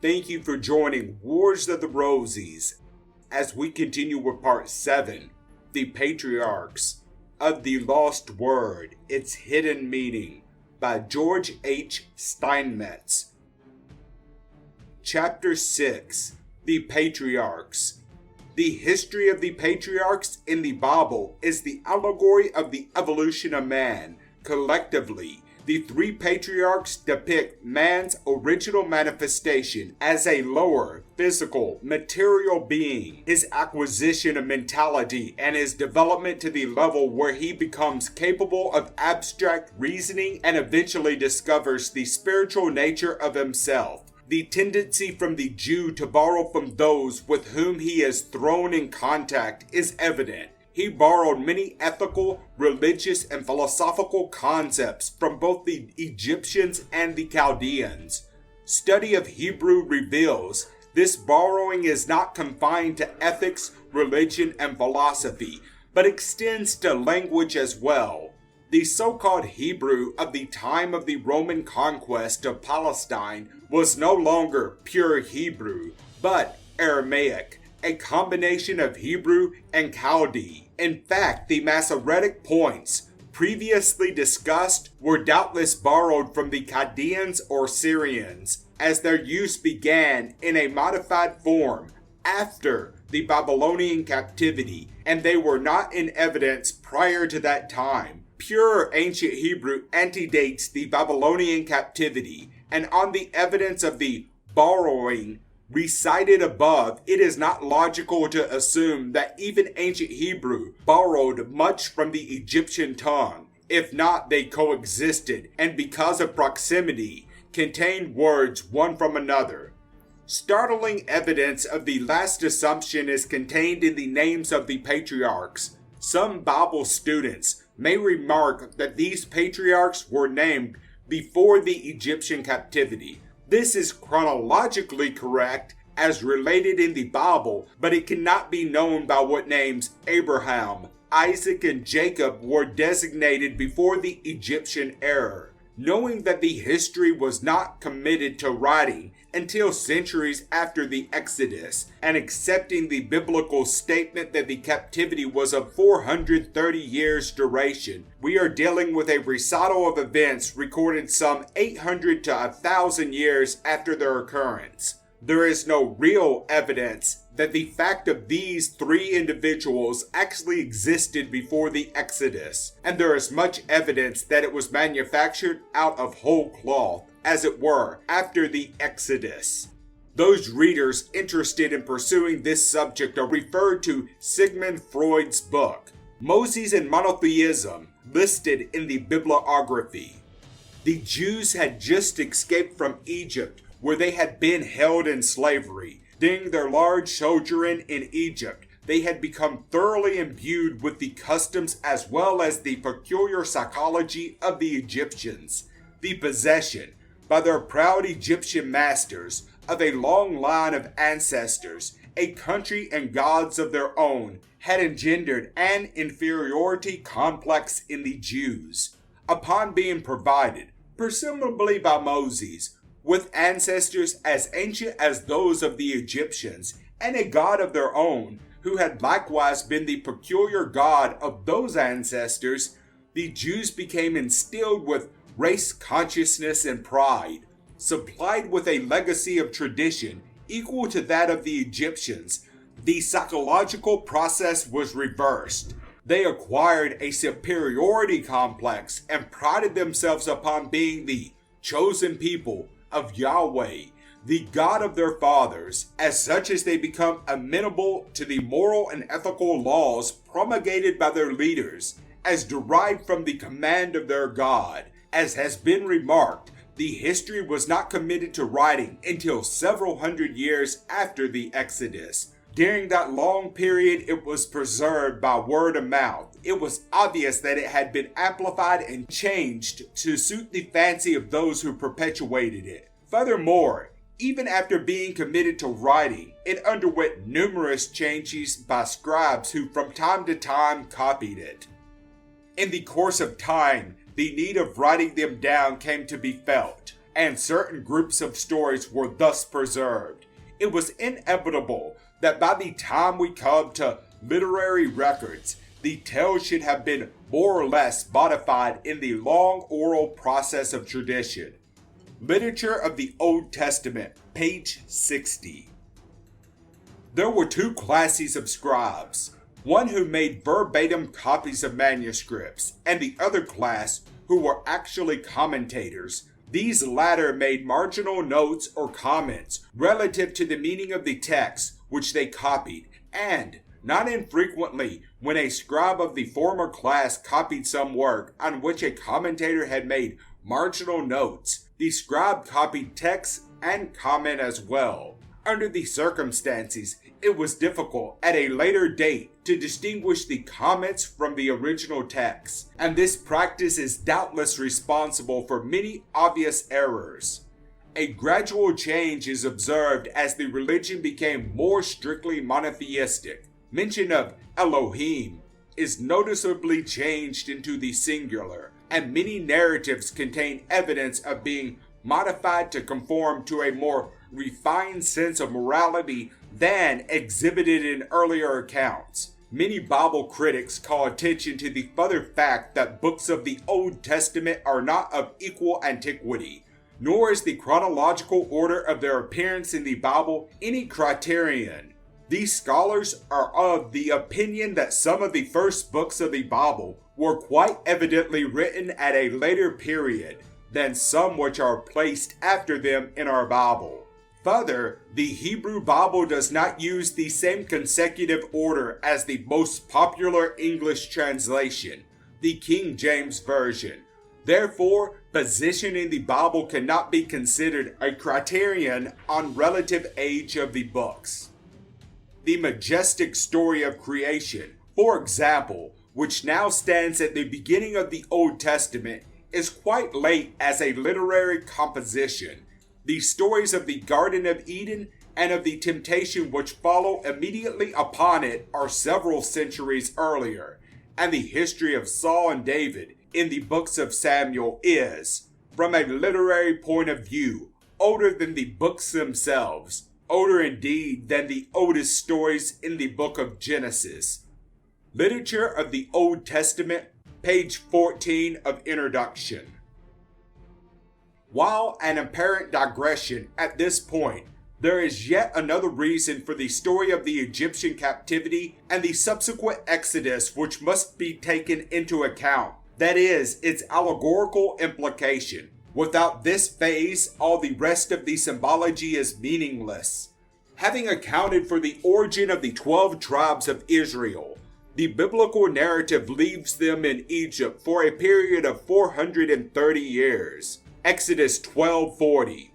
Thank you for joining Wars of the Rosies as we continue with Part 7, The Patriarchs of the Lost Word, Its Hidden Meaning, by George H. Steinmetz. Chapter 6, The Patriarchs. The history of the patriarchs in the Bible is the allegory of the evolution of man. Collectively, the three patriarchs depict man's original manifestation as a lower, physical, material being, his acquisition of mentality, and his development to the level where he becomes capable of abstract reasoning and eventually discovers the spiritual nature of himself. The tendency from the Jew to borrow from those with whom he is thrown in contact is evident. He borrowed many ethical, religious, and philosophical concepts from both the Egyptians and the Chaldeans. Study of Hebrew reveals this borrowing is not confined to ethics, religion, and philosophy, but extends to language as well. The so-called Hebrew of the time of the Roman conquest of Palestine was no longer pure Hebrew, but Aramaic, a combination of Hebrew and Chaldee. In fact, the Masoretic points previously discussed were doubtless borrowed from the Chaldeans or Syrians, as their use began in a modified form after the Babylonian captivity, and they were not in evidence prior to that time. Pure ancient Hebrew antedates the Babylonian captivity, and on the evidence of the borrowing recited above, it is not logical to assume that even ancient Hebrew borrowed much from the Egyptian tongue. If not, they coexisted, and because of proximity, contained words one from another. Startling evidence of the last assumption is contained in the names of the patriarchs. Some Bible students may remark that these patriarchs were named before the Egyptian captivity. This is chronologically correct as related in the Bible, but it cannot be known by what names Abraham, Isaac, and Jacob were designated before the Egyptian era. Knowing that the history was not committed to writing until centuries after the Exodus, and accepting the biblical statement that the captivity was of 430 years duration, we are dealing with a recital of events recorded some 800 to 1,000 years after their occurrence. There is no real evidence that the fact of these three individuals actually existed before the Exodus, and there is much evidence that it was manufactured out of whole cloth, as it were, after the Exodus. Those readers interested in pursuing this subject are referred to Sigmund Freud's book, Moses and Monotheism, listed in the bibliography. The Jews had just escaped from Egypt, where they had been held in slavery. During their large sojourn in Egypt, they had become thoroughly imbued with the customs as well as the peculiar psychology of the Egyptians. The possession, by their proud Egyptian masters, of a long line of ancestors, a country and gods of their own, had engendered an inferiority complex in the Jews. Upon being provided, presumably by Moses, with ancestors as ancient as those of the Egyptians, and a god of their own, who had likewise been the peculiar god of those ancestors, the Jews became instilled with race consciousness and pride. Supplied with a legacy of tradition equal to that of the Egyptians, the psychological process was reversed. They acquired a superiority complex and prided themselves upon being the chosen people of Yahweh, the God of their fathers, as such as they become amenable to the moral and ethical laws promulgated by their leaders, as derived from the command of their God. As has been remarked, the history was not committed to writing until several hundred years after the Exodus. During that long period, it was preserved by word of mouth. It was obvious that it had been amplified and changed to suit the fancy of those who perpetuated it. Furthermore, even after being committed to writing, it underwent numerous changes by scribes who from time to time copied it. In the course of time, the need of writing them down came to be felt, and certain groups of stories were thus preserved. It was inevitable that by the time we come to literary records, the tales should have been more or less modified in the long oral process of tradition. Literature of the Old Testament, page 60. There were two classes of scribes, one who made verbatim copies of manuscripts, and the other class who were actually commentators. These latter made marginal notes or comments relative to the meaning of the text which they copied, and, not infrequently, when a scribe of the former class copied some work on which a commentator had made marginal notes, the scribe copied text and comment as well. Under the circumstances, it was difficult at a later date to distinguish the comments from the original text, and this practice is doubtless responsible for many obvious errors. A gradual change is observed as the religion became more strictly monotheistic. Mention of Elohim is noticeably changed into the singular, and many narratives contain evidence of being modified to conform to a more refined sense of morality than exhibited in earlier accounts. Many Bible critics call attention to the further fact that books of the Old Testament are not of equal antiquity, nor is the chronological order of their appearance in the Bible any criterion. These scholars are of the opinion that some of the first books of the Bible were quite evidently written at a later period than some which are placed after them in our Bible. Further, the Hebrew Bible does not use the same consecutive order as the most popular English translation, the King James Version. Therefore, position in the Bible cannot be considered a criterion on relative age of the books. The majestic story of creation, for example, which now stands at the beginning of the Old Testament, is quite late as a literary composition. The stories of the Garden of Eden and of the temptation which follow immediately upon it are several centuries earlier, and the history of Saul and David in the books of Samuel is, from a literary point of view, older than the books themselves, older indeed than the oldest stories in the book of Genesis. Literature of the Old Testament, page 14 of Introduction. While an apparent digression at this point, there is yet another reason for the story of the Egyptian captivity and the subsequent exodus which must be taken into account, that is, its allegorical implication. Without this phase, all the rest of the symbology is meaningless. Having accounted for the origin of the 12 tribes of Israel, the biblical narrative leaves them in Egypt for a period of 430 years. Exodus 12:40.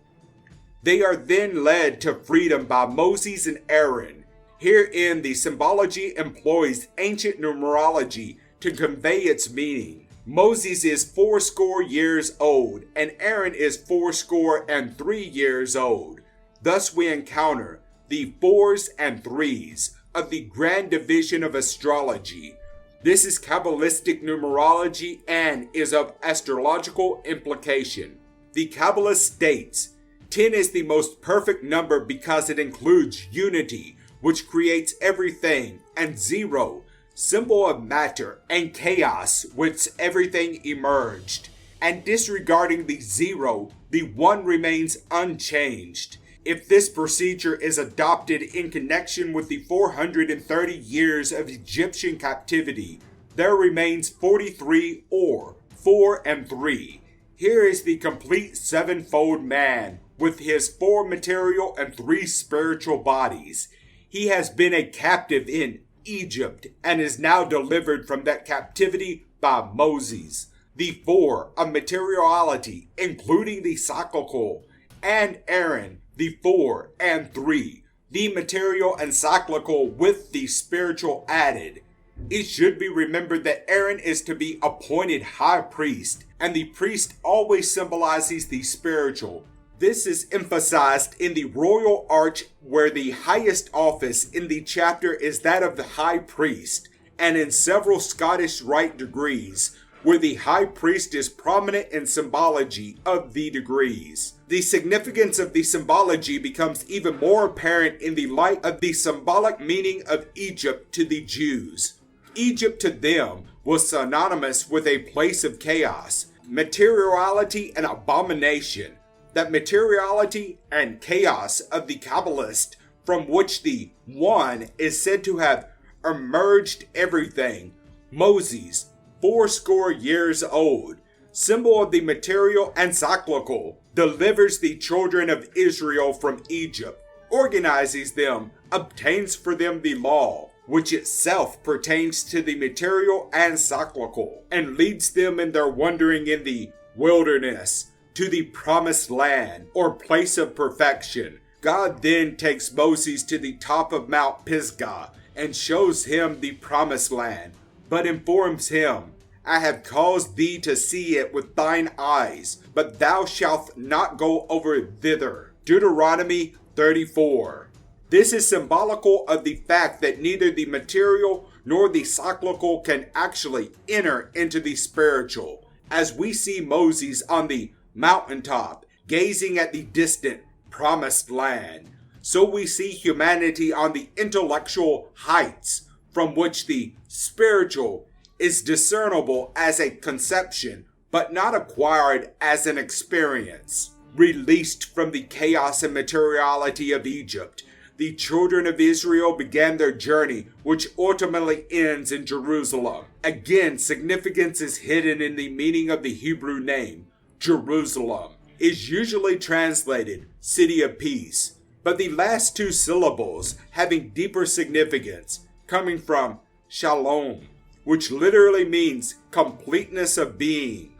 They are then led to freedom by Moses and Aaron. Herein the symbology employs ancient numerology to convey its meaning. Moses is 80 years old, and Aaron is 83 years old. Thus we encounter the 4s and 3s of the grand division of astrology. This is Kabbalistic numerology and is of astrological implication. The Kabbalah states, 10 is the most perfect number because it includes unity, which creates everything, and 0, symbol of matter, and chaos, whence everything emerged. And disregarding the 0, the 1 remains unchanged. If this procedure is adopted in connection with the 430 years of Egyptian captivity, there remains 43 or 4 and 3. Here is the complete sevenfold man with his 4 material and 3 spiritual bodies. He has been a captive in Egypt and is now delivered from that captivity by Moses. The 4 of materiality, including the psychical, and Aaron, the 4 and 3, the material and cyclical with the spiritual added. It should be remembered that Aaron is to be appointed high priest, and the priest always symbolizes the spiritual. This is emphasized in the royal arch, where the highest office in the chapter is that of the high priest, and in several Scottish Rite degrees, where the high priest is prominent in symbology of the degrees. The significance of the symbology becomes even more apparent in the light of the symbolic meaning of Egypt to the Jews. Egypt to them was synonymous with a place of chaos, materiality, and abomination. That materiality and chaos of the Kabbalist, from which the One is said to have emerged everything, Moses, 80 years old, symbol of the material and cyclical, delivers the children of Israel from Egypt, organizes them, obtains for them the law, which itself pertains to the material and cyclical, and leads them in their wandering in the wilderness to the promised land or place of perfection. God then takes Moses to the top of Mount Pisgah and shows him the promised land, but informs him, I have caused thee to see it with thine eyes, but thou shalt not go over thither. Deuteronomy 34. This is symbolical of the fact that neither the material nor the cyclical can actually enter into the spiritual. As we see Moses on the mountaintop, gazing at the distant promised land, so we see humanity on the intellectual heights from which the spiritual is discernible as a conception, but not acquired as an experience. Released from the chaos and materiality of Egypt, the children of Israel began their journey, which ultimately ends in Jerusalem. Again, significance is hidden in the meaning of the Hebrew name. Jerusalem is usually translated city of peace, but the last two syllables having deeper significance, coming from shalom, which literally means completeness of being.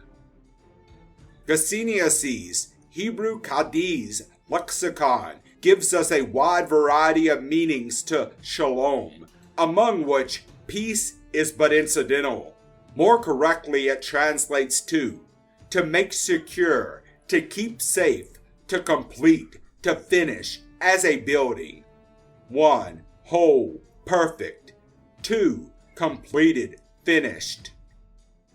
Gesenius's Hebrew Cadiz lexicon gives us a wide variety of meanings to shalom, among which peace is but incidental. More correctly, it translates to make secure, to keep safe, to complete, to finish, as a building. 1. Whole, perfect. 2. Completed, finished.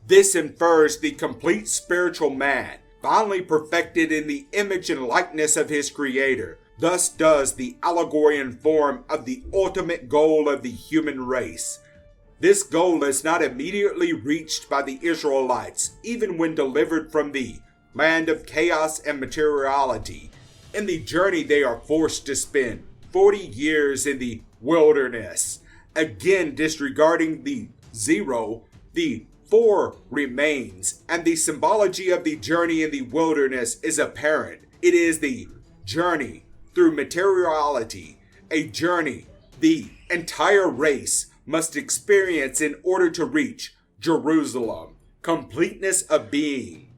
This infers the complete spiritual man, finally perfected in the image and likeness of his Creator. Thus does the allegory inform of the ultimate goal of the human race. This goal is not immediately reached by the Israelites, even when delivered from the land of chaos and materiality. In the journey they are forced to spend 40 years in the wilderness. Again, disregarding the 0, the 4 remains, and the symbology of the journey in the wilderness is apparent. It is the journey through materiality, a journey the entire race must experience in order to reach Jerusalem, completeness of being.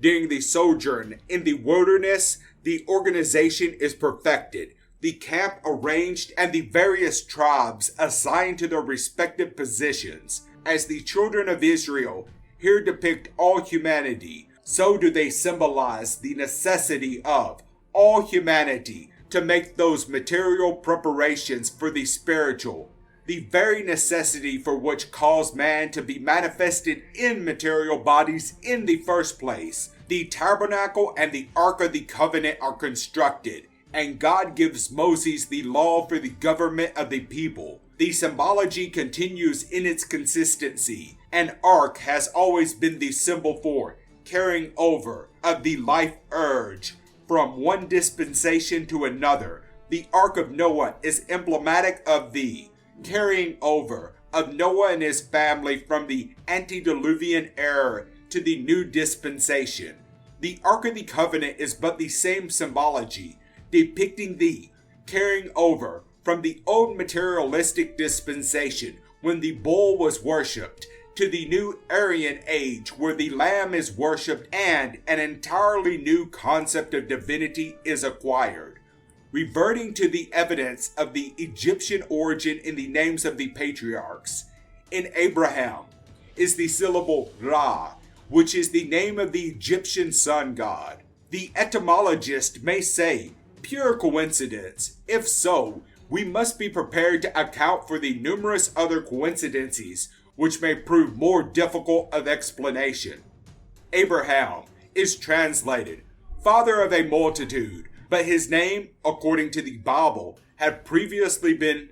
During the sojourn in the wilderness, the organization is perfected, the camp arranged, and the various tribes assigned to their respective positions. As the children of Israel here depict all humanity, so do they symbolize the necessity of all humanity to make those material preparations for the spiritual, the very necessity for which caused man to be manifested in material bodies in the first place. The tabernacle and the Ark of the Covenant are constructed, and God gives Moses the law for the government of the people. The symbology continues in its consistency. An ark has always been the symbol for carrying over of the life urge from one dispensation to another. The Ark of Noah is emblematic of the carrying over of Noah and his family from the antediluvian era to the new dispensation. The Ark of the Covenant is but the same symbology, depicting the carrying over from the old materialistic dispensation when the bull was worshipped to the new Aryan age where the lamb is worshipped and an entirely new concept of divinity is acquired. Reverting to the evidence of the Egyptian origin in the names of the patriarchs, in Abraham is the syllable Ra, which is the name of the Egyptian sun god. The etymologist may say, pure coincidence. If so, we must be prepared to account for the numerous other coincidences which may prove more difficult of explanation. Abraham is translated father of a multitude, but his name, according to the Bible, had previously been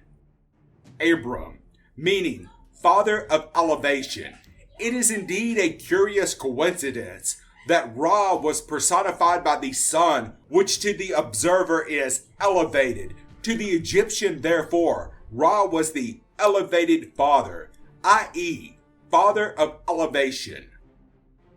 Abram, meaning father of elevation. It is indeed a curious coincidence that Ra was personified by the sun, which to the observer is elevated. To the Egyptian, therefore, Ra was the elevated father, i.e., father of elevation.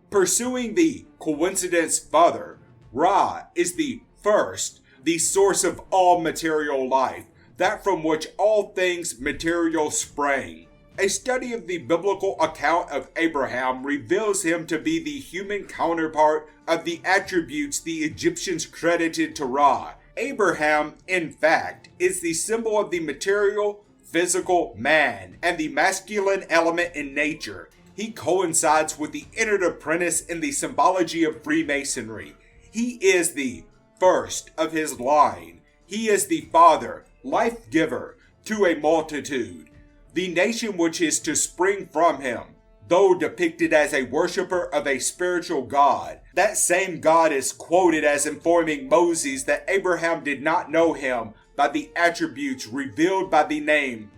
Pursuing the coincidence further, Ra is the first, the source of all material life, that from which all things material sprang. A study of the biblical account of Abraham reveals him to be the human counterpart of the attributes the Egyptians credited to Ra. Abraham, in fact, is the symbol of the material, physical man and the masculine element in nature. He coincides with the Entered Apprentice in the symbology of Freemasonry. He is the first of his line. He is the father, life giver to a multitude. The nation which is to spring from him, though depicted as a worshiper of a spiritual God, that same God is quoted as informing Moses that Abraham did not know him by the attributes revealed by the name,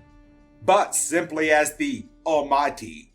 but simply as the Almighty.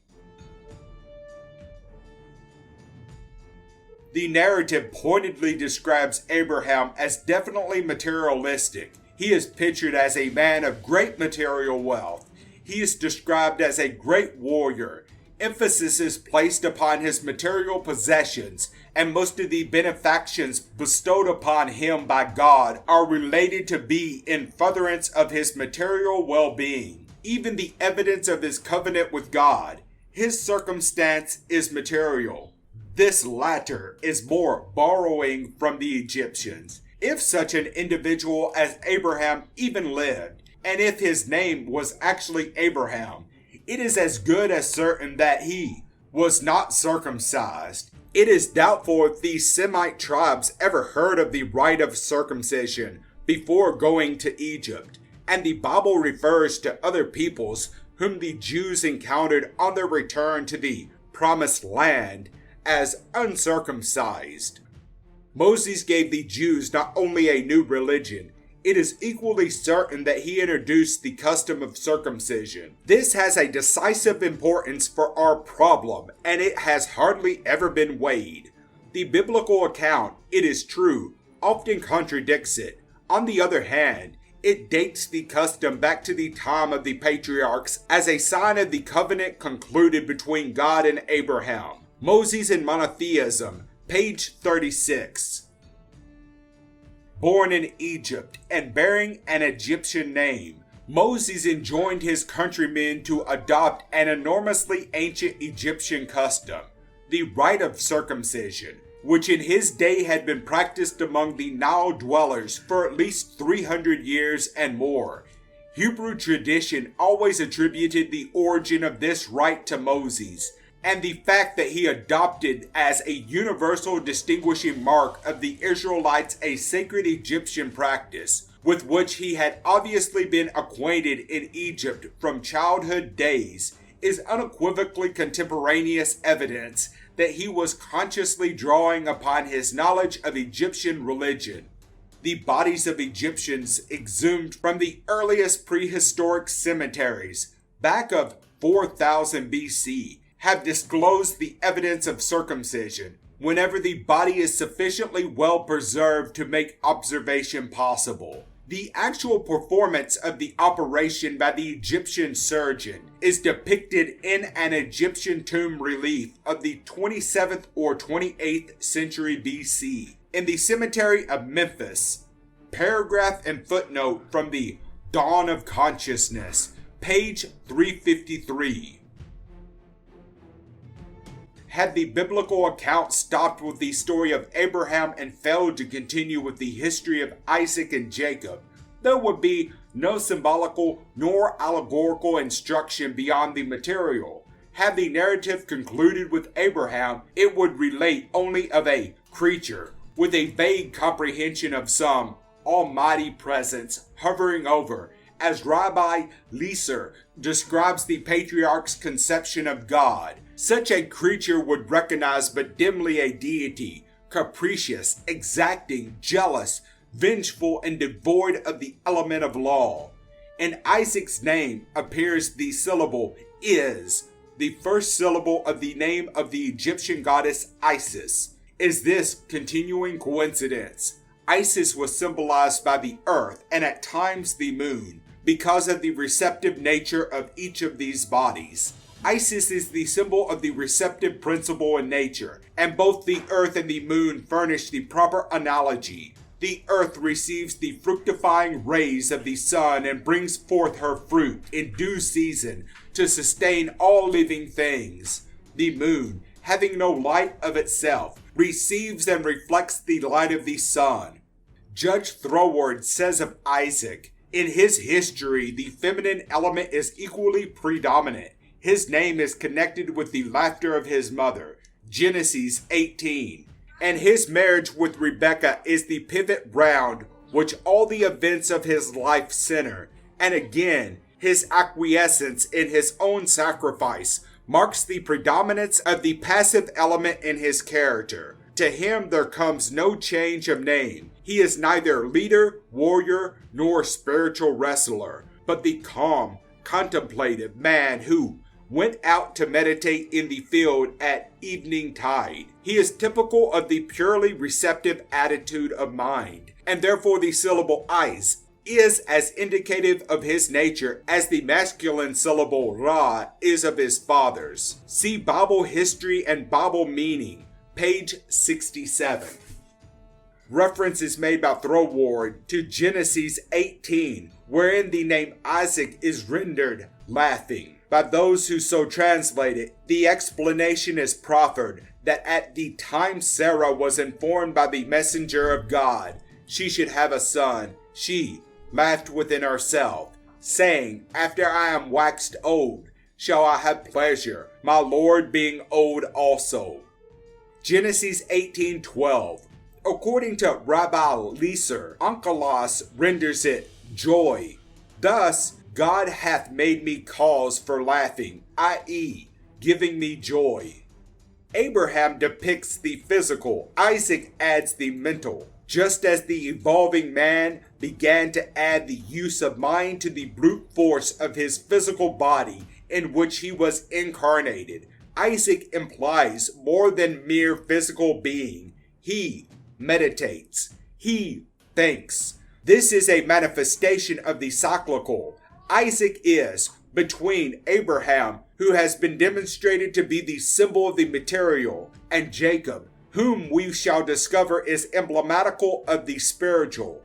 The narrative pointedly describes Abraham as definitely materialistic. He is pictured as a man of great material wealth. He is described as a great warrior. Emphasis is placed upon his material possessions, and most of the benefactions bestowed upon him by God are related to be in furtherance of his material well-being. Even the evidence of his covenant with God, his circumstance is material. This latter is more borrowing from the Egyptians. If such an individual as Abraham even lived, and if his name was actually Abraham, it is as good as certain that he was not circumcised. It is doubtful if these Semite tribes ever heard of the rite of circumcision before going to Egypt, and the Bible refers to other peoples whom the Jews encountered on their return to the Promised Land as uncircumcised. Moses gave the Jews not only a new religion, it is equally certain that he introduced the custom of circumcision. This has a decisive importance for our problem, and it has hardly ever been weighed. The biblical account, it is true, often contradicts it. On the other hand, it dates the custom back to the time of the patriarchs as a sign of the covenant concluded between God and Abraham. Moses and Monotheism, page 36. Born in Egypt and bearing an Egyptian name, Moses enjoined his countrymen to adopt an enormously ancient Egyptian custom, the rite of circumcision, which in his day had been practiced among the Nile dwellers for at least 300 years and more. Hebrew tradition always attributed the origin of this rite to Moses, and the fact that he adopted as a universal distinguishing mark of the Israelites a sacred Egyptian practice, with which he had obviously been acquainted in Egypt from childhood days, is unequivocally contemporaneous evidence that he was consciously drawing upon his knowledge of Egyptian religion. The bodies of Egyptians exhumed from the earliest prehistoric cemeteries, back of 4000 BC, have disclosed the evidence of circumcision whenever the body is sufficiently well preserved to make observation possible. The actual performance of the operation by the Egyptian surgeon is depicted in an Egyptian tomb relief of the 27th or 28th century BC in the cemetery of Memphis. Paragraph and footnote from the Dawn of Consciousness, page 353. Had the biblical account stopped with the story of Abraham and failed to continue with the history of Isaac and Jacob, there would be no symbolical nor allegorical instruction beyond the material. Had the narrative concluded with Abraham, it would relate only of a creature, with a vague comprehension of some almighty presence hovering over, as Rabbi Leeser describes the patriarch's conception of God. Such a creature would recognize but dimly a deity, capricious, exacting, jealous, vengeful, and devoid of the element of law. In Isaac's name appears the syllable is, the first syllable of the name of the Egyptian goddess Isis. Is this continuing coincidence? Isis was symbolized by the earth and at times the moon, because of the receptive nature of each of these bodies. Isis is the symbol of the receptive principle in nature, and both the earth and the moon furnish the proper analogy. The earth receives the fructifying rays of the sun and brings forth her fruit in due season to sustain all living things. The moon, having no light of itself, receives and reflects the light of the sun. Judge Throwood says of Isaac, in his history, the feminine element is equally predominant. His name is connected with the laughter of his mother, Genesis 18. And his marriage with Rebekah is the pivot round which all the events of his life center. And again, his acquiescence in his own sacrifice marks the predominance of the passive element in his character. To him there comes no change of name. He is neither leader, warrior, nor spiritual wrestler, but the calm, contemplative man who went out to meditate in the field at evening tide. He is typical of the purely receptive attitude of mind, and therefore the syllable is as indicative of his nature as the masculine syllable Ra is of his father's. See Bible History and Bible Meaning, page 67. Reference is made by Throwood to Genesis 18, wherein the name Isaac is rendered laughing. By those who so translate it, the explanation is proffered that at the time Sarah was informed by the messenger of God she should have a son, she laughed within herself, saying, after I am waxed old, shall I have pleasure, my Lord being old also. Genesis 18:12. According to Rabbi Leser, Onkelos renders it joy. Thus, God hath made me cause for laughing, i.e., giving me joy. Abraham depicts the physical, Isaac adds the mental. Just as the evolving man began to add the use of mind to the brute force of his physical body in which he was incarnated, Isaac implies more than mere physical being. He meditates. He thinks. This is a manifestation of the cyclical. Isaac is, between Abraham, who has been demonstrated to be the symbol of the material, and Jacob, whom we shall discover is emblematical of the spiritual.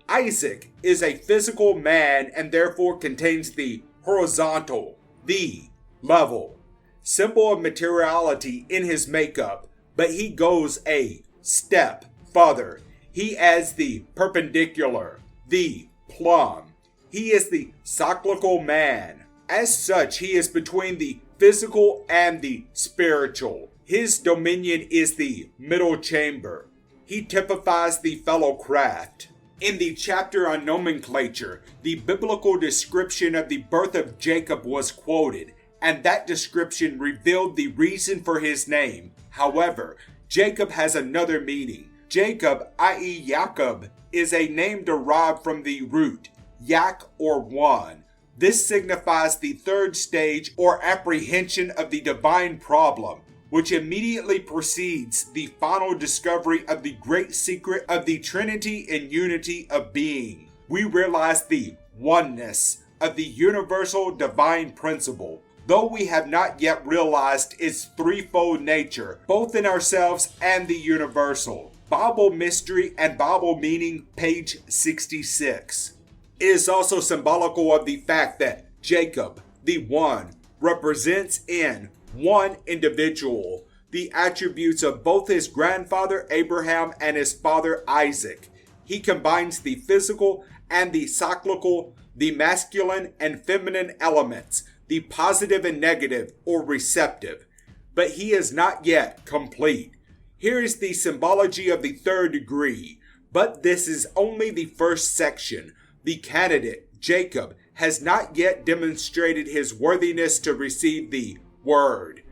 Isaac is a physical man and therefore contains the horizontal, the level, symbol of materiality in his makeup, but he goes a step further. He adds the perpendicular, the plumb. He is the cyclical man. As such, he is between the physical and the spiritual. His dominion is the middle chamber. He typifies the fellow craft. In the chapter on nomenclature, the biblical description of the birth of Jacob was quoted, and that description revealed the reason for his name. However, Jacob has another meaning. Jacob, i.e. Jacob, is a name derived from the root yak or one. This signifies the third stage or apprehension of the divine problem, which immediately precedes the final discovery of the great secret of the Trinity and unity of being. We realize the oneness of the universal divine principle, though we have not yet realized its threefold nature, both in ourselves and the universal. Bible Mystery and Bible Meaning, page 66. It is also symbolical of the fact that Jacob, the one, represents in one individual the attributes of both his grandfather Abraham and his father Isaac. He combines the physical and the cyclical, the masculine and feminine elements, the positive and negative or receptive. But he is not yet complete. Here is the symbology of the third degree, but this is only the first section. The candidate, Jacob, has not yet demonstrated his worthiness to receive the word.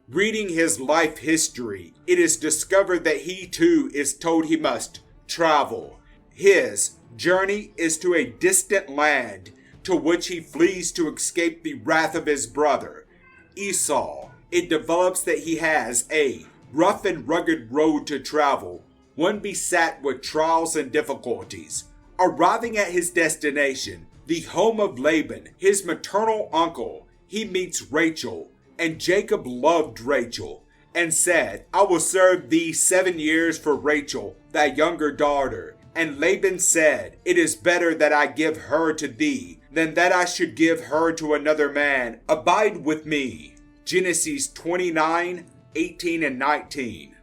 Reading his life history, it is discovered that he too is told he must travel. His journey is to a distant land, to which he flees to escape the wrath of his brother, Esau. It develops that he has a rough and rugged road to travel, one beset with trials and difficulties. Arriving at his destination, the home of Laban, his maternal uncle, he meets Rachel, and Jacob loved Rachel, and said, I will serve thee 7 years for Rachel, thy younger daughter. And Laban said, It is better that I give her to thee, than that I should give her to another man. Abide with me. Genesis 29, 18 and 19.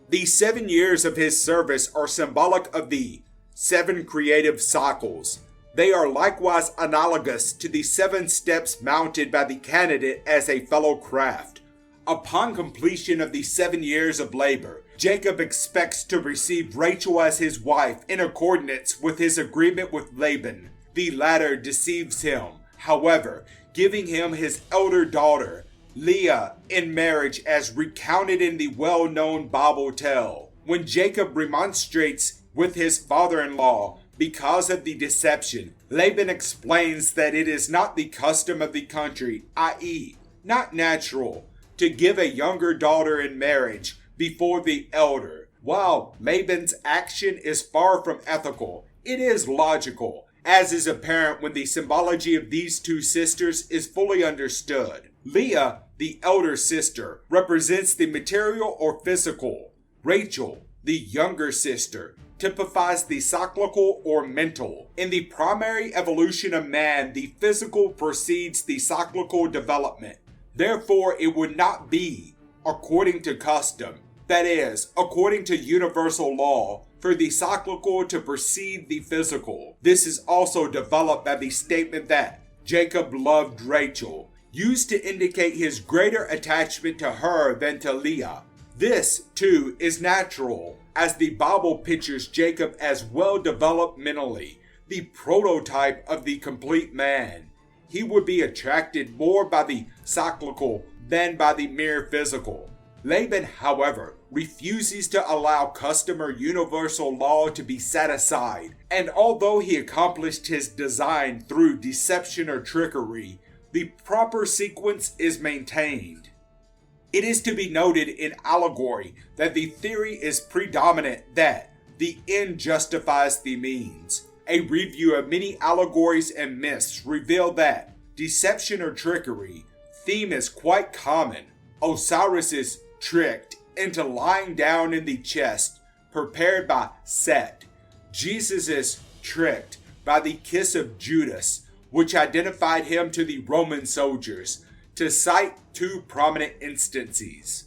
The 7 years of his service are symbolic of the 7 creative cycles. They are likewise analogous to the 7 steps mounted by the candidate as a fellow craft. Upon completion of the 7 years of labor, Jacob expects to receive Rachel as his wife in accordance with his agreement with Laban. The latter deceives him, however, giving him his elder daughter, Leah, in marriage as recounted in the well-known Bible tale. When Jacob remonstrates with his father-in-law because of the deception, Laban explains that it is not the custom of the country, i.e., not natural, to give a younger daughter in marriage before the elder. While Laban's action is far from ethical, it is logical, as is apparent when the symbology of these 2 sisters is fully understood. Leah, the elder sister, represents the material or physical. Rachel, the younger sister, typifies the cyclical or mental. In the primary evolution of man, the physical precedes the cyclical development. Therefore, it would not be, according to custom, that is, according to universal law, for the cyclical to precede the physical. This is also developed by the statement that Jacob loved Rachel, used to indicate his greater attachment to her than to Leah. This, too, is natural, as the Bible pictures Jacob as well developed mentally, the prototype of the complete man. He would be attracted more by the cyclical than by the mere physical. Laban, however, refuses to allow custom or universal law to be set aside, and although he accomplished his design through deception or trickery, the proper sequence is maintained. It is to be noted in allegory that the theory is predominant that the end justifies the means. A review of many allegories and myths reveal that deception or trickery theme is quite common. Osiris is tricked into lying down in the chest prepared by Set. Jesus is tricked by the kiss of Judas, which identified him to the Roman soldiers, to cite 2 prominent instances.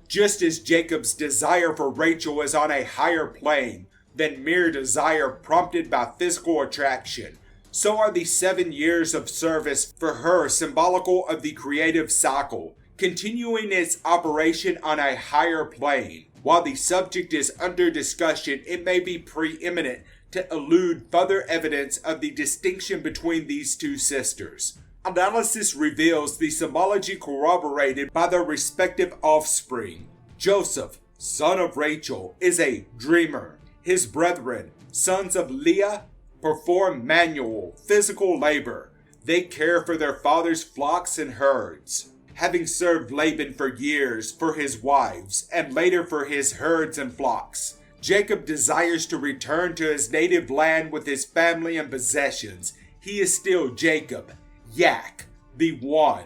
Just as Jacob's desire for Rachel is on a higher plane than mere desire prompted by physical attraction, so are the 7 years of service for her symbolical of the creative cycle, continuing its operation on a higher plane. While the subject is under discussion, it may be preeminent to elude further evidence of the distinction between these 2 sisters. Analysis reveals the symbology corroborated by their respective offspring. Joseph, son of Rachel, is a dreamer. His brethren, sons of Leah, perform manual, physical labor. They care for their father's flocks and herds. Having served Laban for years for his wives, and later for his herds and flocks, Jacob desires to return to his native land with his family and possessions. He is still Jacob, Yak, the one,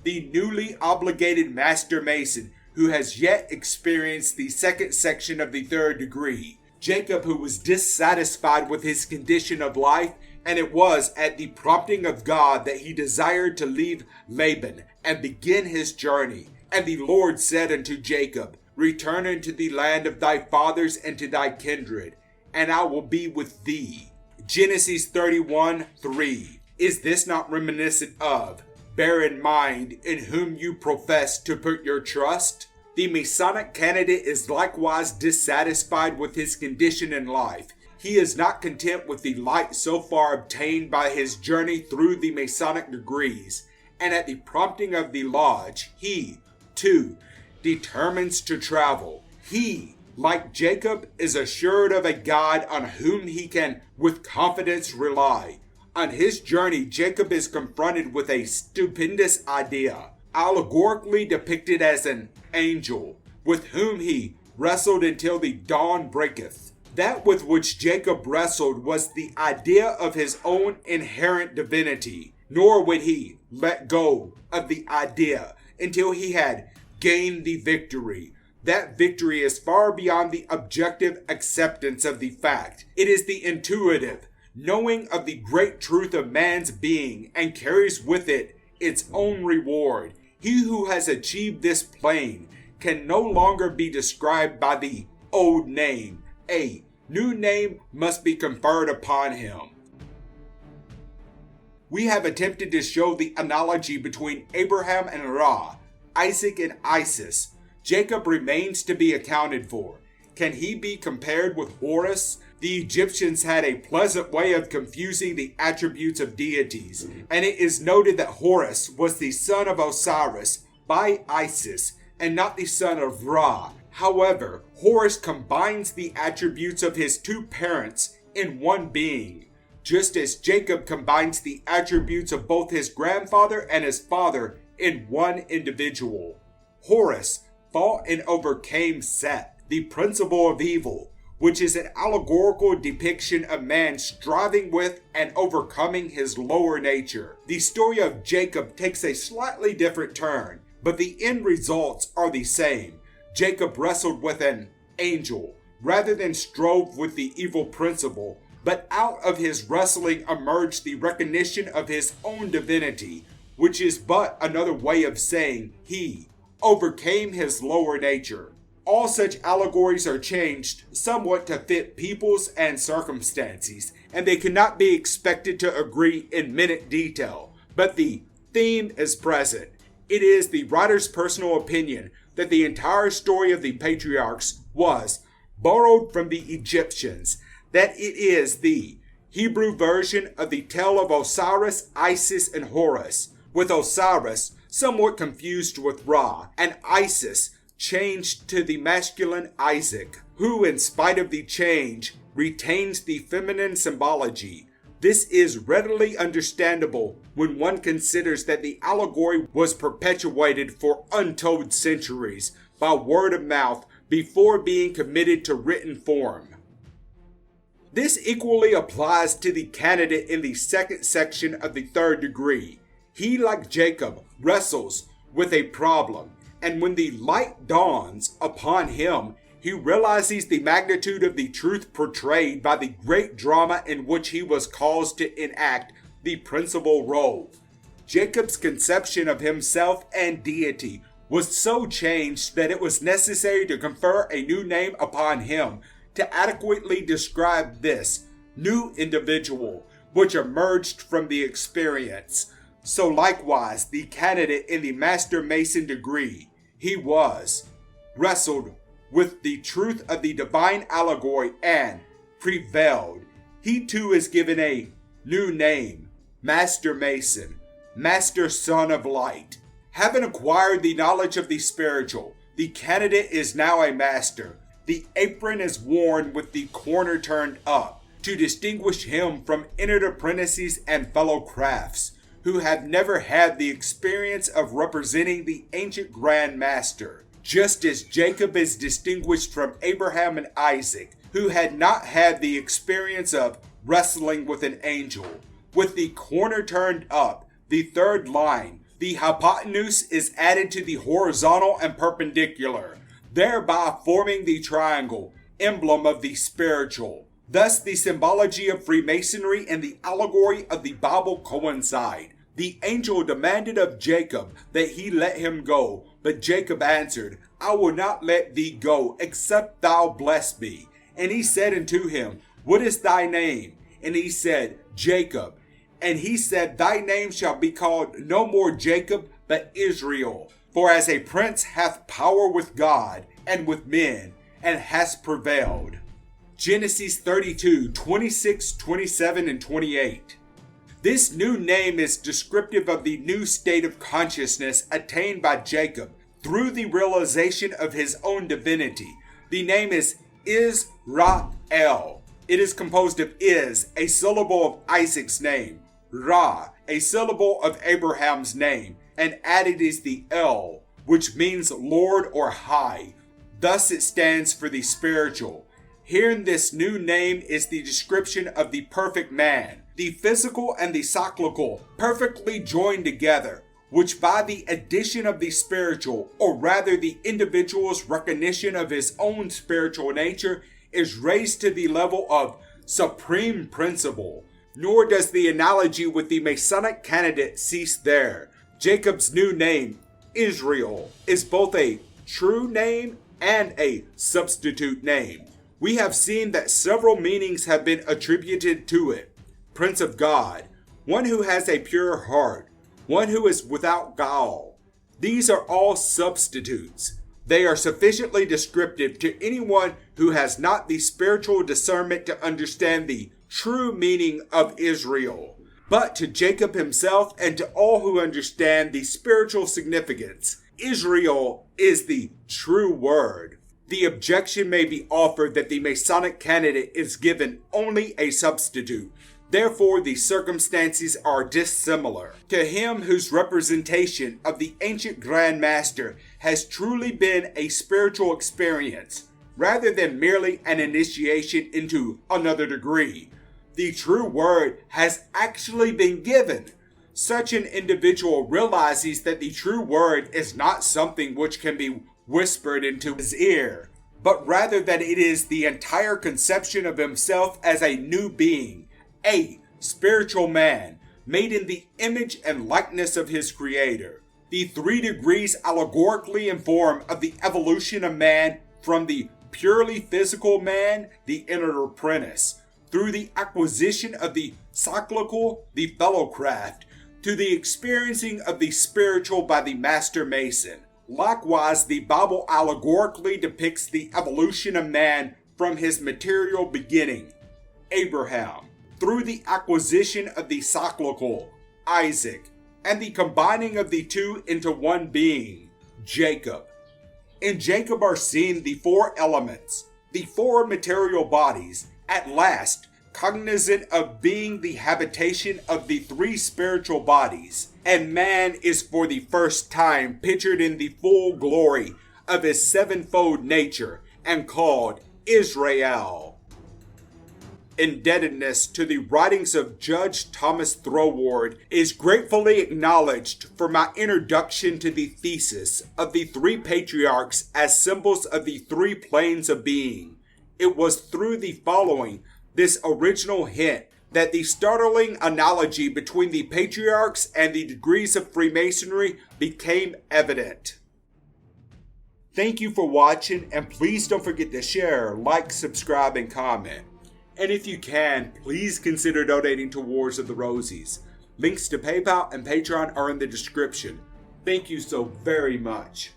the newly obligated master mason who has yet experienced the 2nd section of the 3rd degree. Jacob, who was dissatisfied with his condition of life, and it was at the prompting of God that he desired to leave Laban and begin his journey. And the Lord said unto Jacob, Return unto the land of thy fathers and to thy kindred, and I will be with thee. Genesis 31:3. Is this not reminiscent of, bear in mind in whom you profess to put your trust? The Masonic candidate is likewise dissatisfied with his condition in life. He is not content with the light so far obtained by his journey through the Masonic degrees, and at the prompting of the lodge, he, 2. Determines to travel. He, like Jacob, is assured of a God on whom he can with confidence rely. On his journey, Jacob is confronted with a stupendous idea, allegorically depicted as an angel, with whom he wrestled until the dawn breaketh. That with which Jacob wrestled was the idea of his own inherent divinity, nor would he let go of the idea until he had gained the victory. That victory is far beyond the objective acceptance of the fact. It is the intuitive knowing of the great truth of man's being and carries with it its own reward. He who has achieved this plane can no longer be described by the old name. A new name must be conferred upon him. We have attempted to show the analogy between Abraham and Ra, Isaac and Isis. Jacob remains to be accounted for. Can he be compared with Horus? The Egyptians had a pleasant way of confusing the attributes of deities, and it is noted that Horus was the son of Osiris by Isis and not the son of Ra. However, Horus combines the attributes of his two parents in one being, just as Jacob combines the attributes of both his grandfather and his father in one individual. Horus fought and overcame Set, the principle of evil, which is an allegorical depiction of man striving with and overcoming his lower nature. The story of Jacob takes a slightly different turn, but the end results are the same. Jacob wrestled with an angel, rather than strove with the evil principle, but out of his wrestling emerged the recognition of his own divinity, which is but another way of saying he overcame his lower nature. All such allegories are changed somewhat to fit peoples and circumstances, and they cannot be expected to agree in minute detail, but the theme is present. It is the writer's personal opinion that the entire story of the Patriarchs was borrowed from the Egyptians, that it is the Hebrew version of the tale of Osiris, Isis, and Horus, with Osiris somewhat confused with Ra, and Isis changed to the masculine Isaac, who in spite of the change retains the feminine symbology. This is readily understandable when one considers that the allegory was perpetuated for untold centuries by word of mouth before being committed to written form. This equally applies to the candidate in the second section of the third degree. He, like Jacob, wrestles with a problem, and when the light dawns upon him, he realizes the magnitude of the truth portrayed by the great drama in which he was caused to enact the principal role. Jacob's conception of himself and deity was so changed that it was necessary to confer a new name upon him to adequately describe this new individual which emerged from the experience. So likewise, the candidate in the Master Mason degree, he wrestled with the truth of the divine allegory and prevailed. He too is given a new name, Master Mason, Master Son of Light. Having acquired the knowledge of the spiritual, the candidate is now a master. The apron is worn with the corner turned up to distinguish him from entered apprentices and fellow crafts who have never had the experience of representing the ancient Grand Master, just as Jacob is distinguished from Abraham and Isaac, who had not had the experience of wrestling with an angel. With the corner turned up, the third line, the hypotenuse is added to the horizontal and perpendicular, thereby forming the triangle, emblem of the spiritual. Thus, the symbology of Freemasonry and the allegory of the Bible coincide. The angel demanded of Jacob that he let him go, but Jacob answered, I will not let thee go, except thou bless me. And he said unto him, What is thy name? And he said, Jacob. And he said, Thy name shall be called no more Jacob, but Israel. For as a prince hath power with God and with men, and hast prevailed. Genesis 32, 26, 27, and 28. This new name is descriptive of the new state of consciousness attained by Jacob, through the realization of his own divinity. The name is Israel. It is composed of Is, a syllable of Isaac's name, Ra, a syllable of Abraham's name, and added is the El, which means Lord or High. Thus it stands for the spiritual. Here in this new name is the description of the perfect man, the physical and the psychical perfectly joined together, which by the addition of the spiritual, or rather the individual's recognition of his own spiritual nature, is raised to the level of supreme principle. Nor does the analogy with the Masonic candidate cease there. Jacob's new name, Israel, is both a true name and a substitute name. We have seen that several meanings have been attributed to it. Prince of God, one who has a pure heart, one who is without guile. These are all substitutes. They are sufficiently descriptive to anyone who has not the spiritual discernment to understand the true meaning of Israel. But to Jacob himself and to all who understand the spiritual significance, Israel is the true word. The objection may be offered that the Masonic candidate is given only a substitute. Therefore, the circumstances are dissimilar. To him whose representation of the ancient Grand Master has truly been a spiritual experience, rather than merely an initiation into another degree, the true word has actually been given. Such an individual realizes that the true word is not something which can be whispered into his ear, but rather that it is the entire conception of himself as a new being, a spiritual man, made in the image and likeness of his Creator. The 3 degrees allegorically inform of the evolution of man from the purely physical man, the Entered Apprentice, through the acquisition of the psychical, the fellowcraft, to the experiencing of the spiritual by the Master Mason. Likewise, the Bible allegorically depicts the evolution of man from his material beginning, Abraham, through the acquisition of the psychical, Isaac, and the combining of the two into one being, Jacob. In Jacob are seen the 4 elements, the 4 material bodies, at last cognizant of being the habitation of the 3 spiritual bodies, and man is for the first time pictured in the full glory of his 7-fold nature and called Israel. Indebtedness to the writings of Judge Thomas Throwood is gratefully acknowledged for my introduction to the thesis of the 3 patriarchs as symbols of the 3 planes of being. It was through the following, this original hint, that the startling analogy between the patriarchs and the degrees of Freemasonry became evident. Thank you for watching, and please don't forget to share, like, subscribe, and comment. And if you can, please consider donating to Wars of the Rosies. Links to PayPal and Patreon are in the description. Thank you so very much.